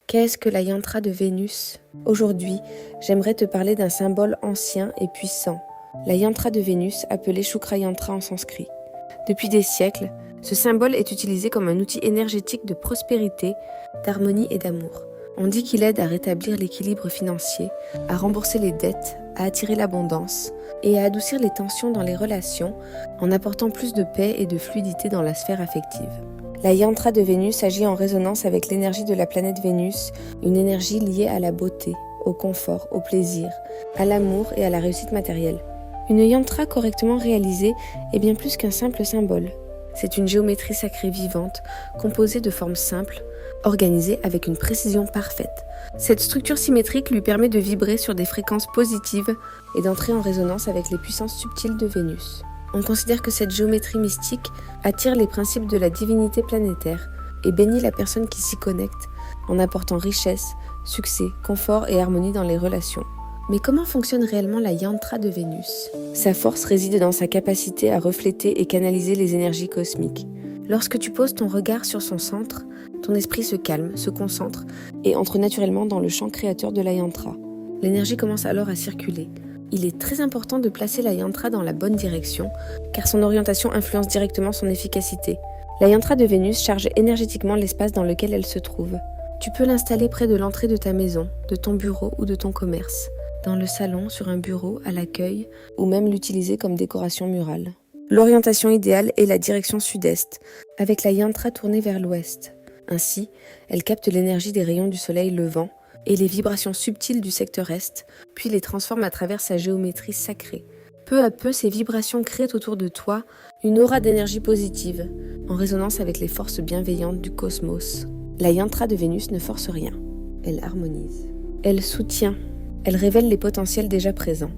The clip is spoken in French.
Qu'est-ce que la yantra de Vénus? Aujourd'hui, j'aimerais te parler d'un symbole ancien et puissant, la yantra de Vénus, appelée Shukra yantra en sanskrit. Depuis des siècles, ce symbole est utilisé comme un outil énergétique de prospérité, d'harmonie et d'amour. On dit qu'il aide à rétablir l'équilibre financier, à rembourser les dettes, à attirer l'abondance et à adoucir les tensions dans les relations en apportant plus de paix et de fluidité dans la sphère affective. La yantra de Vénus agit en résonance avec l'énergie de la planète Vénus, une énergie liée à la beauté, au confort, au plaisir, à l'amour et à la réussite matérielle. Une yantra correctement réalisée est bien plus qu'un simple symbole. C'est une géométrie sacrée vivante, composée de formes simples, organisée avec une précision parfaite. Cette structure symétrique lui permet de vibrer sur des fréquences positives et d'entrer en résonance avec les puissances subtiles de Vénus. On considère que cette géométrie mystique attire les principes de la divinité planétaire et bénit la personne qui s'y connecte en apportant richesse, succès, confort et harmonie dans les relations. Mais comment fonctionne réellement la yantra de Vénus? Sa force réside dans sa capacité à refléter et canaliser les énergies cosmiques. Lorsque tu poses ton regard sur son centre, ton esprit se calme, se concentre et entre naturellement dans le champ créateur de la yantra. L'énergie commence alors à circuler. Il est très important de placer la yantra dans la bonne direction, car son orientation influence directement son efficacité. La yantra de Vénus charge énergétiquement l'espace dans lequel elle se trouve. Tu peux l'installer près de l'entrée de ta maison, de ton bureau ou de ton commerce, dans le salon, sur un bureau, à l'accueil, ou même l'utiliser comme décoration murale. L'orientation idéale est la direction sud-est, avec la yantra tournée vers l'ouest. Ainsi, elle capte l'énergie des rayons du soleil levant et les vibrations subtiles du secteur est, puis les transforme à travers sa géométrie sacrée. Peu à peu, ces vibrations créent autour de toi une aura d'énergie positive, en résonance avec les forces bienveillantes du cosmos. La yantra de Vénus ne force rien, elle harmonise. Elle soutient, elle révèle les potentiels déjà présents.